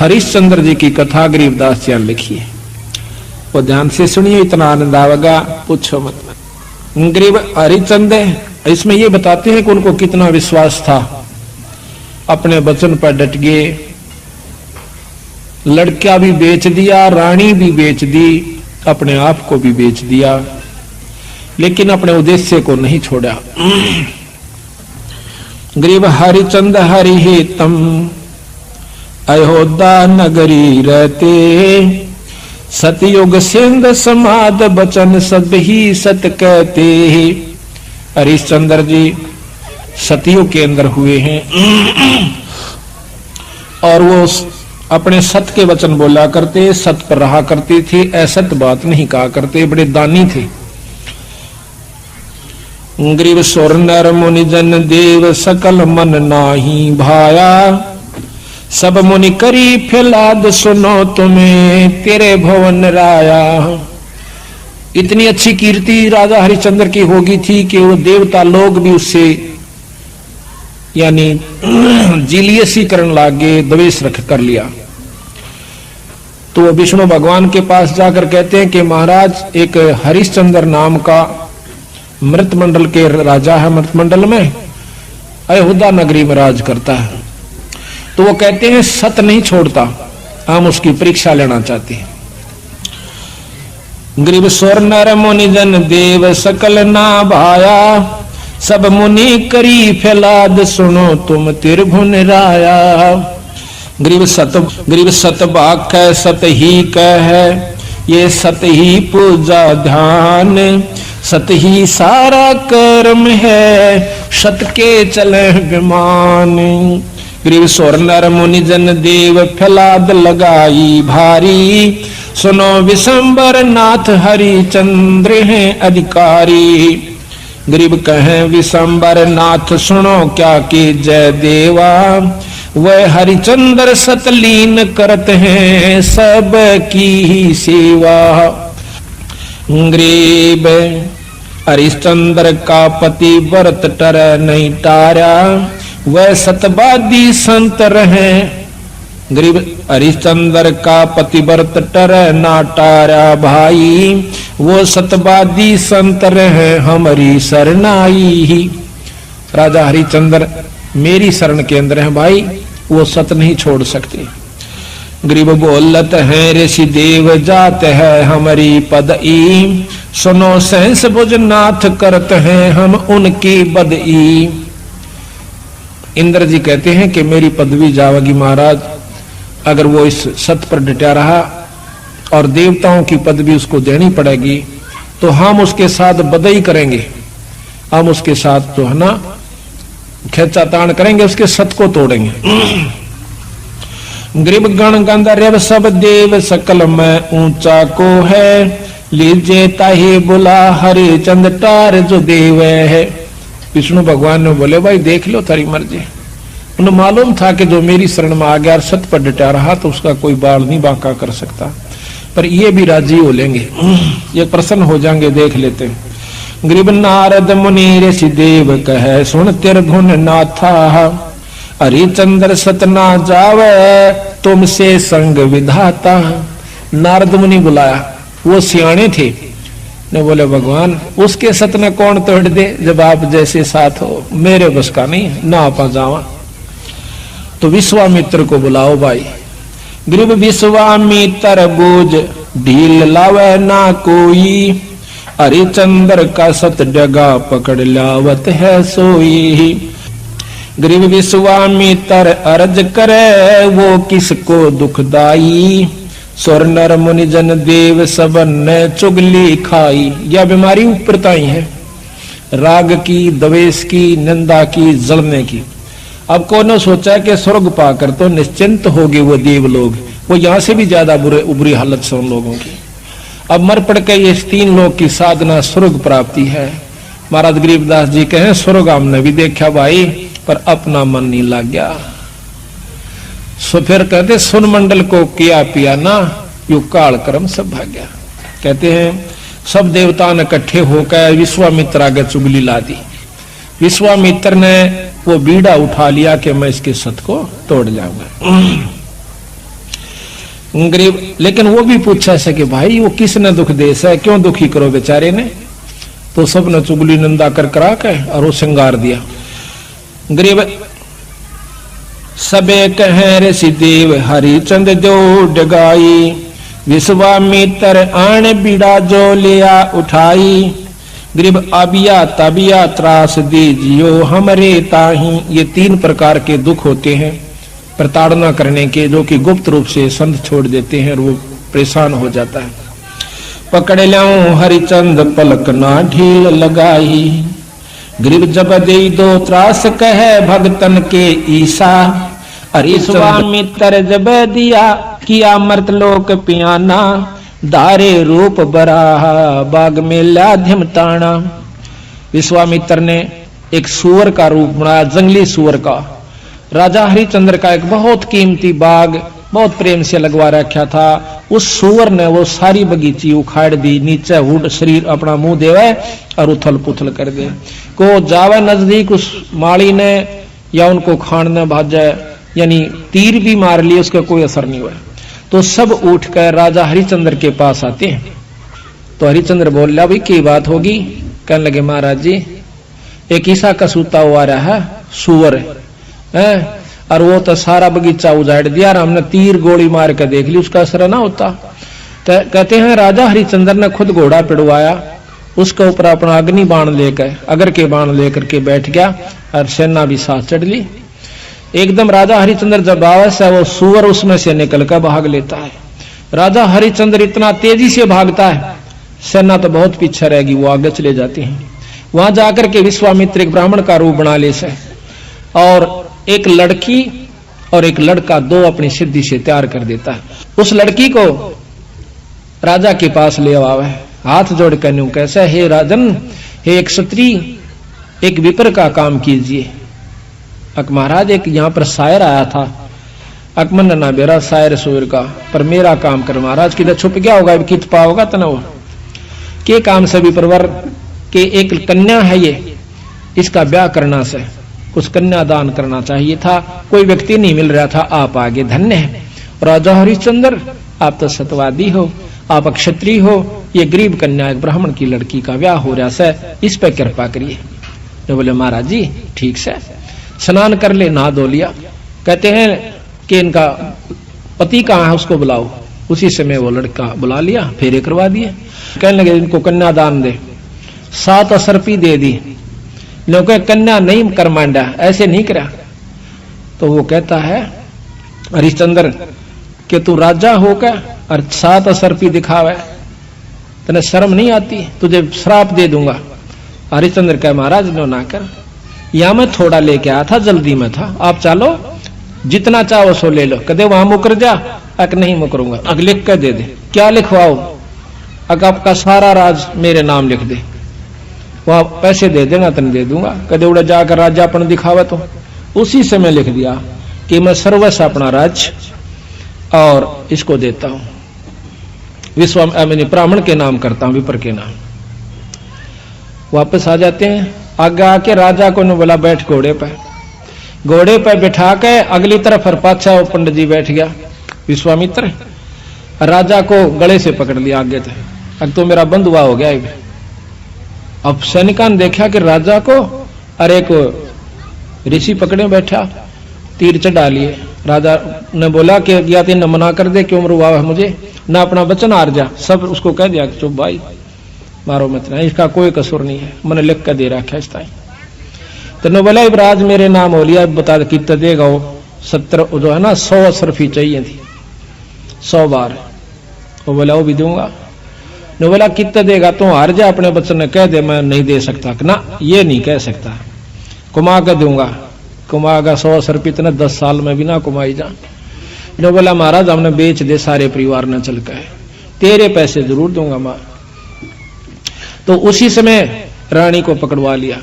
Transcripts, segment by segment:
हरिश्चंद्र जी की कथा गरीबदास जी ने लिखी है, वो ध्यान से सुनिए, इतना आनंद आवेगा पूछो मत। गरीब हरिश्चंद्र इसमें ये बताते हैं कि उनको कितना विश्वास था, अपने वचन पर डट गए, लड़का भी बेच दिया, रानी भी बेच दी, अपने आप को भी बेच दिया, लेकिन अपने उद्देश्य को नहीं छोड़ा। गरीब हरिचंद्र हरि हेतम अयोध्या नगरी रहते, सतयुग सिंध समाद बचन सब ही सत कहते। हरिश्चंद्र जी सतयुग के अंदर हुए हैं और वो अपने सत के वचन बोला करते, सत पर रहा करते थे, असत बात नहीं कहा करते, बड़े दानी थे। गरीब सुर नर मुनि जन देव सकल मन नाही भाया, सब मुनि करी फिलाद सुनो तुम्हें तेरे भवन राया। इतनी अच्छी कीर्ति राजा हरिश्चंद्र की होगी थी कि वो देवता लोग भी उससे यानी जीलियसीकरण लागे, द्वेष रख कर लिया। तो वो विष्णु भगवान के पास जाकर कहते हैं कि महाराज एक हरिश्चंद्र नाम का मृतमंडल के राजा है, मृतमंडल में अयोध्या नगरी में राज करता है। तो वो कहते हैं सत नहीं छोड़ता, हम उसकी परीक्षा लेना चाहते हैं। गरीब स्वर नर मुनि जन देव सकल ना भाया, सब मुनि करी फैलाद सुनो तुम त्रिभुवन राया। गरीब सत बाक है, सत ही कह है, ये सत ही पूजा ध्यान, सत ही सारा कर्म है, सत के चले विमान। गरीब स्वर नर मुनि जन देव फैलाद लगाई भारी, सुनो विशंबर नाथ हरिचंद्र हैं अधिकारी। गरीब कहें विशंबर नाथ सुनो क्या की जय देवा, वह हरिचंद्र सतलीन करते हैं सब की ही सेवा। गरीब हरिश्चंद्र का पति व्रत टर नहीं टारा, वह सतवादी संत रहे। गरीब हरिश्चंद्र का पतिव्रत टर ना टारा भाई, वो सतवादी संत रहे हमारी शरणाई ही। राजा हरिश्चंद्र मेरी शरण के अंदर है भाई, वो सत नहीं छोड़ सकते। गरीब बोलत है ऋषि देव जात है हमारी पदई, सुनो सहस भुज नाथ करत हैं हम उनकी बदई। इंद्र जी कहते हैं कि मेरी पदवी जावेगी महाराज, अगर वो इस सत पर डटा रहा और देवताओं की पदवी उसको देनी पड़ेगी तो हम उसके साथ बदई करेंगे, हम उसके साथ जो है ना खेचातान करेंगे, उसके सत को तोड़ेंगे। गरीब गण गंधर्व सब देव सकल में ऊंचा को है, लीजिए ताही बुला हरिचंद टार जो देव है। विष्णु भगवान ने बोले भाई देख लो तारी मर्जी। उन्हें मालूम था कि जो मेरी शरण में आ गया और सत पर डटा रहा तो उसका कोई बाल नहीं बांका कर सकता, पर ये भी राजी हो लेंगे, ये प्रसन्न हो जाएंगे, देख लेते हैं। गरीब नारद मुनि ऋषि देव कहे सुन त्रिभुवन नाथा, हरिचंद्र सत ना जावे तुमसे संग विधाता। नारद मुनि बुलाया, वो सियाणे थे, ने बोले भगवान उसके सत ने कौन तोड़ दे, जब आप जैसे साथ हो, मेरे बस का नहीं ना आप जावा। तो विश्वामित्र को बुलाओ भाई। गरीब विश्वामित्र बोझ ढील लावे ना कोई, हरिचंद्र का सत डगा पकड़ लावत है सोई। गरीब विश्वामित्र अर्ज करे वो किसको दुखदाई, स्वर नर मुनि जन देव सबन ने चुगली खाई। यह बीमारी ऊपरताई है, राग की, द्वेष की, निंदा की, जलने की। अब कौन सोचा कि स्वर्ग पाकर तो निश्चिंत हो गए वो देव लोग, वो यहां से भी ज्यादा बुरी हालत से उन लोगों की। अब मर पड़ के ये तीन लोग की साधना स्वर्ग प्राप्ति है। महाराज गरीबदास जी कहें स्वर्ग हमने भी देखा भाई, पर अपना मन नहीं लग गया। सो फिर कहते सुन मंडल को किया पिया ना, यु काल कर्म सब भाग्या। कहते हैं सब देवता ने इकट्ठे होकर विश्वामित्र आगे चुगली ला दी। विश्वामित्र ने वो बीड़ा उठा लिया कि मैं इसके सत को तोड़ जाऊंगा। गरीब, लेकिन वो भी पूछा से कि भाई वो किसने दुख दे से, क्यों दुखी करो बेचारे ने। तो सबने चुगली निंदा कर करा के और वो श्रृंगार दिया। गरीब सबे कहे ऋषि देव हरिचंद जो डगाई, विश्वामित्र आण बीड़ा जो लिया उठाई, गरीब आबिया तबिया त्रास दीजियो हमरे ताही। ये 3 प्रकार के दुख होते हैं प्रताड़ना करने के, जो कि गुप्त रूप से संत छोड़ देते हैं और वो परेशान हो जाता है। पकड़ लाऊं हरिचंद पलक ना ढील लगाई, गरीब जब दे दो त्रास कहे भगतन के ईसा। अरे विश्वामित्र जब दिया किया मर्तलोक पियाना, दारे रूप बराहा बाग में लाध्यम ताना। विश्वामित्र ने एक सुअर का रूप बनाया, जंगली सुअर का। राजा हरिचंद्र का एक बहुत कीमती बाग बहुत प्रेम से लगवा रखा था। उस सुअर ने वो सारी बगीची उखाड़ दी, नीचे हुड शरीर अपना मुंह देवे और उथल पुथल कर दे। को जावे नजदीक उस माली ने या उनको खाने भाजे, यानी तीर भी मार लिए, उसका कोई असर नहीं हुआ। तो सब उठकर राजा हरिचंद्र के पास आते हैं। तो हरिचंद्र बोल रहा, भाई की बात होगी? कहने लगे महाराज जी एक ईसा का सूता हुआ रहा है सुअर है, और वो तो सारा बगीचा उजाड़ दिया और हमने तीर गोली मार के देख ली, उसका असर ना होता। कहते हैं राजा हरिचंद्र ने खुद घोड़ा पिड़वाया, उसके ऊपर अपना अग्नि बाण लेकर अगर के बाण लेकर के बैठ गया और सेना भी साथ चढ़ ली। एकदम राजा हरिचंद्र जब आवास है वो सुअर उसमें से निकल कर भाग लेता है। राजा हरिचंद्र इतना तेजी से भागता है, सेना तो बहुत पीछे रहेगी, वो आगे चले जाते हैं। वहां जाकर के विश्वामित्र एक ब्राह्मण का रूप बना ले से, और एक लड़की और एक लड़का दो अपनी सिद्धि से तैयार कर देता है। उस लड़की को राजा के पास ले आवे, हाथ जोड़ कर न्यू कैसे, हे राजन, हे एक क्षत्रिय, एक विप्र का काम कीजिए। अक महाराज एक यहाँ पर शायर आया था, अकमन ना बेरा शायर सूर का, पर मेरा काम कर महाराज। किधर छुप गया होगा, कित पाओगा तना के काम से विप्रवर के एक कन्या है ये, इसका ब्याह करना से कुछ कन्या दान करना चाहिए था, कोई व्यक्ति नहीं मिल रहा था, आप आगे धन्य है। राजा हरिश्चंद्र आप तो सतवादी हो, आप क्षत्रिय हो, ये गरीब कन्या एक ब्राह्मण की लड़की का ब्याह हो रहा है, इस पर कृपा करिए। तो बोले महाराज जी ठीक से, स्नान कर ले, नहा धो लिया। कहते हैं कि इनका पति कहाँ है, उसको बुलाओ। उसी समय वो लड़का बुला लिया, फेरे करवा दिए। कहने लगे इनको कन्यादान दे, 7 असरपी दे दी। लोग कन्या नहीं कर मांडा, ऐसे नहीं करा। तो वो कहता है हरिश्चंद्र कि तू राजा होकर और 7 असरपी दिखावे, तने शर्म नहीं आती, तुझे श्राप दे दूंगा। हरिश्चंद्र कह महाराज नो ना कर, या मैं थोड़ा लेके आया था, जल्दी में था, आप चलो जितना चाहो सो ले लो। कदे वहां मुकर जा, अक नहीं मुकरूंगा, अग लिख कर दे दे। क्या लिखवाओ? अग आपका सारा राज मेरे नाम लिख दे, वहां पैसे दे देना तन दे दूंगा। कदे उड़ा जाकर राजा अपन दिखावा। तो उसी समय लिख दिया कि मैं सर्वस्व अपना राज्य और इसको देता हूं, ब्राह्मण के नाम करता हूं, विप्र के नाम। वापस आ जाते हैं, आगे आके राजा को ने बोला बैठ घोड़े पे। घोड़े पे बिठा के अगली तरफ और पाछा वो पंडित जी बैठ गया विश्वामित्र, राजा को गले से पकड़ लिया आगे थे। अब तो मेरा बंधुआ हो गया। अब सैनिका ने देखा कि राजा को अरे को ऋषि पकड़े बैठा, तीर चढ़ा लिए। राजा ने बोला कि या तीन मना कर दे, क्यों मरवा है मुझे, ना अपना वचन हार जा। सब उसको कह दिया चुप भाई, मारो मत ना, इसका कोई कसूर नहीं है, मैंने लिख कर दे रखा है। तो ने बोला इब्राज मेरे नाम हो लिया, बता कितना देगा वो? 70 जो है ना 100 असरफी चाहिए थी, 100 बार। वो बोला वो भी दूंगा। ने बोला कितना देगा? तो हार जा, अपने बच्चन ने कह दे मैं नहीं दे सकता। ना ये नहीं कह सकता, कुमा कर दूंगा। कुमागा 100 असरफी इतना 10 साल में भी ना कुमाई जा। ने बोला महाराज हमने बेच दे सारे परिवार ने चल के, तेरे पैसे जरूर दूंगा मां। तो उसी समय रानी को पकड़वा लिया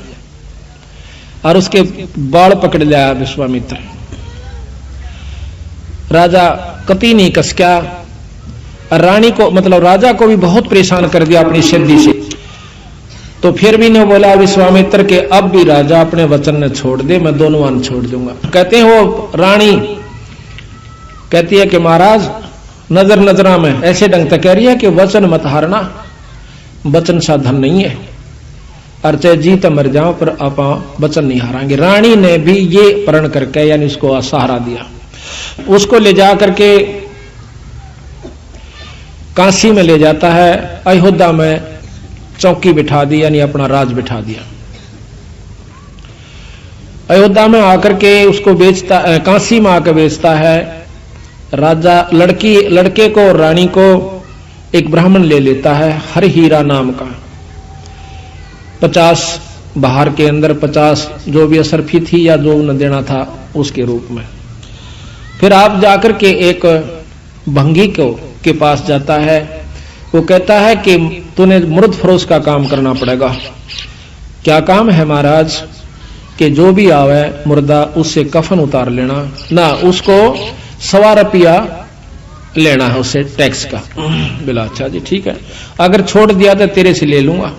और उसके बाल पकड़ लिया विश्वामित्र। राजा कति नहीं कसक्या, रानी को मतलब राजा को भी बहुत परेशान कर दिया अपनी सिद्धि से। तो फिर भी ने बोला विश्वामित्र के अब भी राजा अपने वचन ने छोड़ दे, मैं दोनों वन छोड़ दूंगा। कहते हैं वो रानी कहती है कि महाराज नजर नजरा में ऐसे ढंग तक कह रही है कि वचन मत हारना, वचन सा धन नहीं है, और चाहे जीत मर जाओ पर आप वचन नहीं हारांगे। रानी ने भी ये प्रण करके यानी उसको सहारा दिया। उसको ले जा करके काशी में ले जाता है, अयोध्या में चौकी बिठा दी यानी अपना राज बिठा दिया। अयोध्या में आकर के उसको बेचता, काशी में आकर बेचता है। राजा लड़के को और रानी को एक ब्राह्मण ले लेता है, हर हीरा नाम का। 50 बाहर के अंदर 50 जो भी असरफी थी या जो न देना था उसके रूप में। फिर आप जाकर के एक भंगी के पास जाता है। वो कहता है कि तूने मुर्द फरोश का काम करना पड़ेगा। क्या काम है महाराज? कि जो भी आवे मुर्दा उससे कफन उतार लेना ना, उसको 1.25 रुपया लेना है उससे टैक्स का। बोला अच्छा जी ठीक है, अगर छोड़ दिया तो तेरे से ले लूंगा।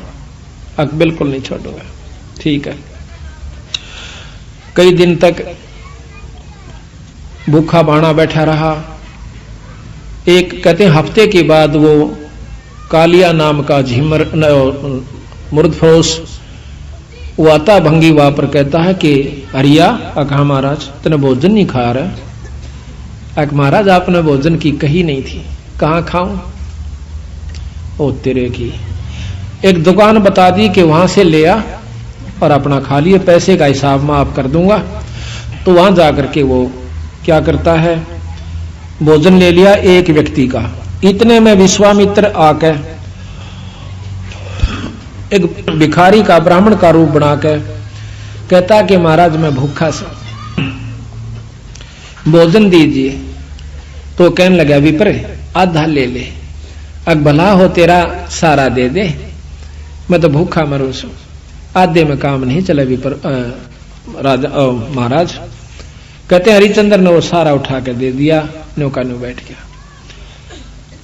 बिल्कुल नहीं छोड़ूंगा। ठीक है। कई दिन तक भूखा बाणा बैठा रहा। एक कहते हैं हफ्ते के बाद वो कालिया नाम का झिमर मुर्द फरोश वो आता भंगी वहां पर, कहता है कि हरिया कहा महाराज तूने भोजन नहीं खा रहा? महाराज आपने भोजन की कही नहीं थी। कहाँ खाऊं? ओ तेरे की, एक दुकान बता दी कि वहां से ले आ और अपना खा लिए, पैसे का हिसाब मैं आप कर दूंगा। तो वहां जाकर के वो क्या करता है, भोजन ले लिया एक व्यक्ति का। इतने में विश्वामित्र आकर एक भिखारी का ब्राह्मण का रूप बनाकर कहता कि महाराज मैं भूखा सा, भोजन दीजिए। तो कहने लगा विप्र आधा ले ले, भला हो तेरा सारा दे दे, मैं तो भूखा मरू सू, आधे में काम नहीं चला विप्र राजा महाराज। कहते हरिचंद्र ने वो सारा उठा के दे दिया, नौका न्यू बैठ गया।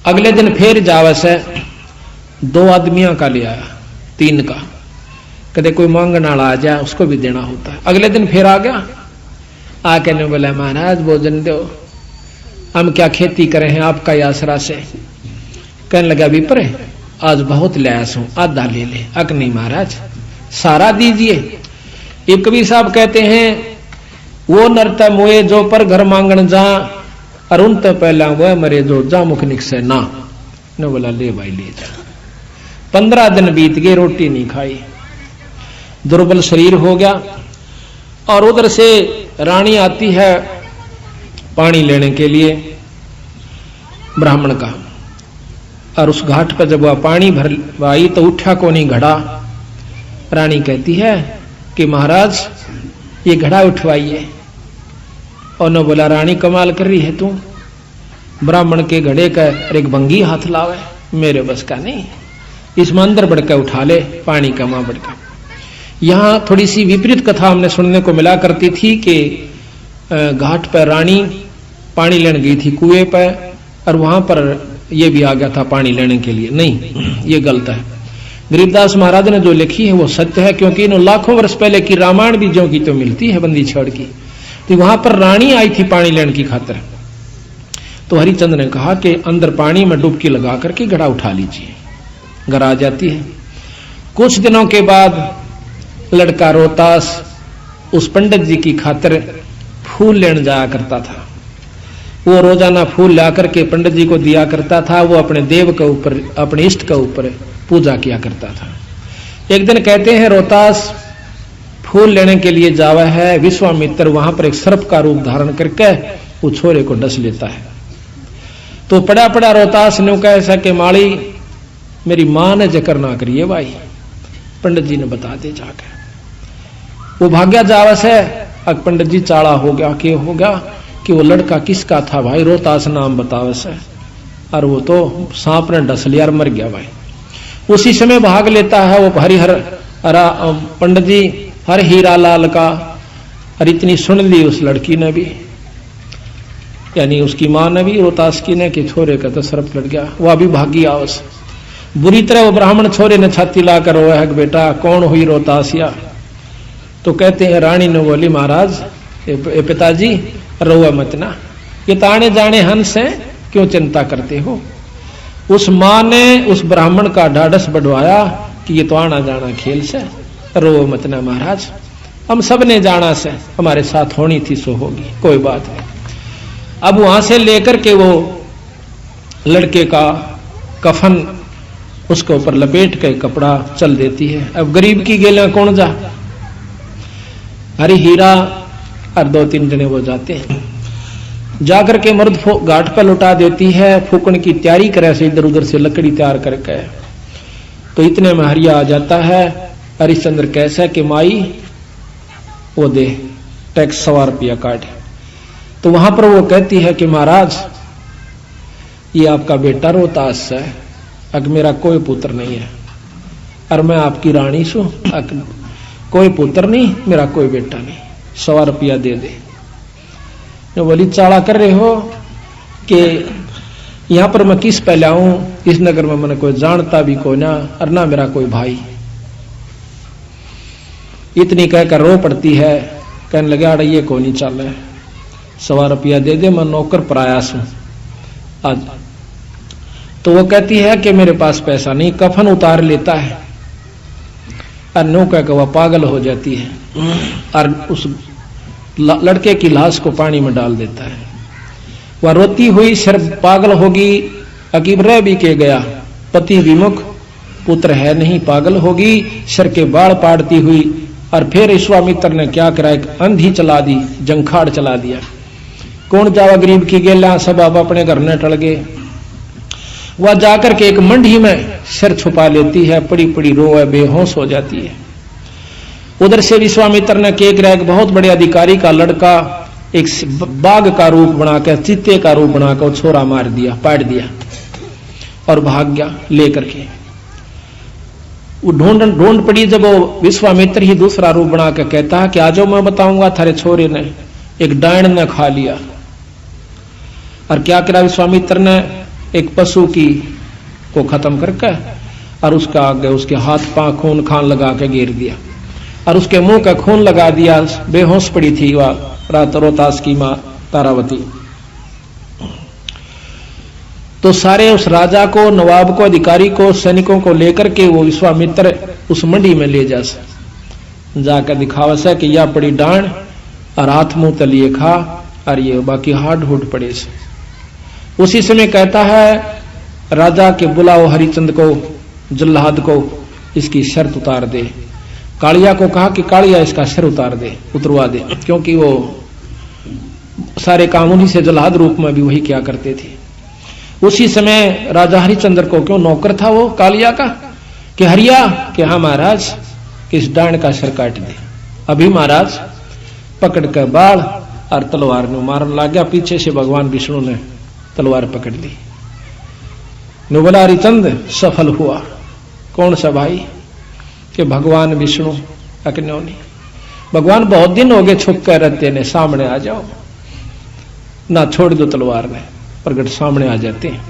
अगले दिन फिर जावस है, 2 आदमियों का ले आया, 3 का। कदे कोई मांगने वाला आ जाए उसको भी देना होता है। अगले दिन फिर आ गया, आके ने बोला महाराज भोजन दो, हम क्या खेती करे हैं आपका आसरा से। कहने लगा विप्र आज बहुत लयास हूं, आधा ले ले। नहीं महाराज सारा दीजिए। ये कबीर साहब कहते हैं वो नरता मोए जो पर घर मांगन जा, अरुण तो पहला वह मरे जो जा मुख निकसे ना। ने बोला ले भाई ले जा। 15 दिन बीत गए, रोटी नहीं खाई, दुर्बल शरीर हो गया। और उधर से रानी आती है पानी लेने के लिए ब्राह्मण का, और उस घाट पर जब वह पानी भरवाई तो उठा को नहीं घड़ा। रानी कहती है कि महाराज ये घड़ा उठवाइए। और न बोला रानी कमाल कर रही है तू, ब्राह्मण के घड़े का एक भंगी हाथ लावे, मेरे बस का नहीं, इसमें अंदर बढ़कर उठा ले पानी का मां बढ़कर। यहां थोड़ी सी विपरीत कथा हमने सुनने को मिला करती थी कि घाट पर रानी पानी लेने गई थी कुएं पर, और वहां पर यह भी आ गया था पानी लेने के लिए। नहीं, ये गलत है। गरीबदास महाराज ने जो लिखी है वो सत्य है, क्योंकि इन लाखों वर्ष पहले की रामायण भी जो की तो मिलती है बंदी छड़ की। तो वहां पर रानी आई थी पानी लेने की खातिर। तो हरिचंद्र ने कहा कि अंदर पानी में डुबकी लगा करके घड़ा उठा लीजिए। घर आ जाती है। कुछ दिनों के बाद लड़का रोहतास उस पंडित जी की खातिर फूल लेने जाया करता था। वो रोजाना फूल ला करके पंडित जी को दिया करता था। वो अपने देव के ऊपर, अपने इष्ट के ऊपर पूजा किया करता था। एक दिन कहते हैं रोहतास फूल लेने के लिए जावा है, विश्वामित्र वहां पर एक सर्प का रूप धारण करके वो छोरे को डस लेता है। तो पड़ा पड़ा रोहतास ने कहा ऐसा कि माली मेरी मां ने जिक्र ना करिए भाई, पंडित जी ने बता दे जाकर। वो भाग्या जावस है। अब पंडित जी चाड़ा हो गया कि हो गया कि वो लड़का किसका था भाई, रोहतास नाम बतावस है, और वो तो सांप ने डस लिया और मर गया भाई। उसी समय भाग लेता है वो हरिहर पंडित जी हर हीरा लाल का। और इतनी सुन ली उस लड़की ने भी, यानी उसकी मां ने भी रोहतास की ने, कि छोरे का तो सर्प लड़ गया। वह भी भागी आवस। बुरी तरह वो ब्राह्मण छोरे ने छाती लाकर रोया है बेटा कौन हुई रोहतासिया। तो कहते हैं रानी ने बोली महाराज पिताजी रोआ मत ना, ये ताने जाने हंस है क्यों चिंता करते हो? उस मां ने उस ब्राह्मण का ढाढ़स बढ़वाया कि ये तो आना जाना खेल से, रो मत ना महाराज, हम सब ने जाना से, हमारे साथ होनी थी सो होगी, कोई बात नहीं। अब वहां से लेकर के वो लड़के का कफन उसके ऊपर लपेट के कपड़ा चल देती है। अब गरीब की गेला कौन जा, हरी हीरा और 2-3 जने वो जाते हैं, जाकर के मर्द घाट पर लुटा देती है, फूकन की तैयारी करे से इधर उधर से लकड़ी तैयार करके। तो इतने में हरिया आ जाता है। हरिश्चंद्र कैसा कि माई वो दे टैक्स 100 रुपया काट। तो वहां पर वो कहती है कि महाराज ये आपका बेटा रोहतास है, अग मेरा कोई पुत्र नहीं है, और मैं आपकी रानी सू, कोई पुत्र नहीं, मेरा कोई बेटा नहीं, 100 रुपया दे दे। जो बोली चाला कर रहे हो कि यहां पर मैं किस पहले आऊं, इस नगर में मैंने कोई जानता भी कोई ना, और ना मेरा कोई भाई। इतनी कहकर रो पड़ती है, कहने लगे अड़ ये को नहीं चल रहा, 100 रुपया दे दे, मैं नौकर प्रयास हूं आज। तो वो कहती है कि मेरे पास पैसा नहीं, कफन उतार लेता है और नो कहकर वह पागल हो जाती है और उस लड़के की लाश को पानी में डाल देता है। वह रोती हुई सिर्फ पागल होगी, अकीब रह भी के गया, पति विमुख, पुत्र है नहीं, पागल होगी, सिर के बाल पाड़ती हुई। और फिर विश्वामित्र ने क्या करा, एक अंधी चला दी, जंखाड़ चला दिया। कौन जावा गरीब की गेला, सब आप अपने घर न टल गए। वह जाकर के एक मंडी में सिर छुपा लेती है, पड़ी पड़ी रोए, बेहोश हो जाती है। उधर से विश्वामित्र ने क्या करा, एक बहुत बड़े अधिकारी का लड़का एक बाघ का रूप बनाकर, चीते का रूप बनाकर छोरा मार दिया, पाट दिया और भाग गया लेकर के। वो ढूंढ पड़ी, जब वो विश्वामित्र ही दूसरा रूप बना के कहता है कि आज मैं बताऊंगा थारे छोरे ने एक डायन ने खा लिया। और क्या करा विश्वामित्र ने, एक पशु की को खत्म करके और उसका आगे उसके हाथ पांव खून खान लगा के घेर दिया और उसके मुंह का खून लगा दिया। बेहोश पड़ी थी वह रोहतास की मां तारावती। तो सारे उस राजा को, नवाब को, अधिकारी को, सैनिकों को लेकर के वो विश्वामित्र उस मंडी में ले जाकर दिखावा से कि यह पड़ी डांड और हाथ मुंह तलिए खा और ये बाकी हाड हुड पड़े से। उसी समय कहता है राजा के बुलाओ हरिचंद को, जल्लाद को, इसकी शर्त उतार दे। कालिया को कहा कि कालिया इसका सिर उतरवा दे, क्योंकि वो सारे काम उन्हीं से जल्लाद रूप में भी वही क्या करते थे। उसी समय राजा हरिचंद्र को, क्यों नौकर था वो कालिया का, कि हरिया कि हाँ महाराज, किस डांड का सिर काट दे। अभी महाराज पकड़ कर बाढ़ और तलवार ने मारने लग गया। पीछे से भगवान विष्णु ने तलवार पकड़ ली। नो बोला हरिचंद सफल हुआ। कौन सा भाई, कि भगवान विष्णु। अक्न्यों नहीं, भगवान बहुत दिन हो गए छुप कर रहते ने, सामने आ जाओ ना, छोड़ दो तलवार में। प्रगट सामने आ जाते हैं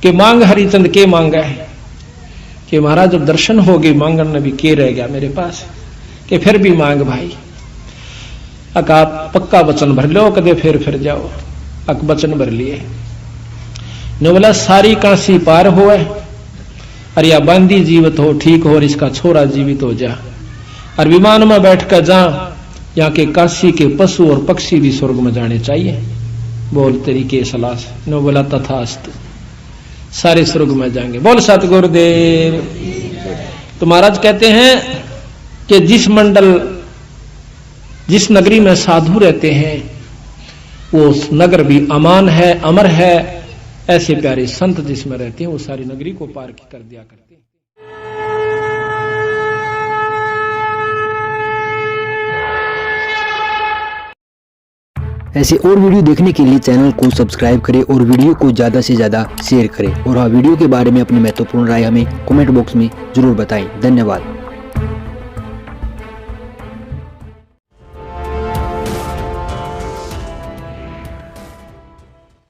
कि मांग हरिचंद के मांगा है, कि महाराज जब दर्शन हो गए मांगन ने भी के रह गया मेरे पास, कि फिर भी मांग भाई। अका पक्का वचन भर लो, कदे फिर जाओ। अक वचन भर लिए। ने बोला सारी काशी पार होए और या बांदी जीवित हो, ठीक हो, और इसका छोरा जीवित हो जा, और विमान में बैठकर जा, यहाँ के काशी के पशु और पक्षी भी स्वर्ग में जाने चाहिए। बोल तरीके सलाह से। नो बोला तथास्तु, सारे स्वर्ग में जाएंगे। बोल सतगुरुदेव। तो महाराज कहते हैं कि जिस नगरी में साधु रहते हैं वो नगर भी अमान है, अमर है। ऐसे प्यारे संत जिसमें रहते हैं वो सारी नगरी को पार कर दिया करते हैं। ऐसे और वीडियो देखने के लिए चैनल को सब्सक्राइब करें और वीडियो को ज़्यादा से ज़्यादा शेयर करें। और हाँ, वीडियो के बारे में अपनी महत्वपूर्ण राय हमें कमेंट बॉक्स में जरूर बताएं। धन्यवाद।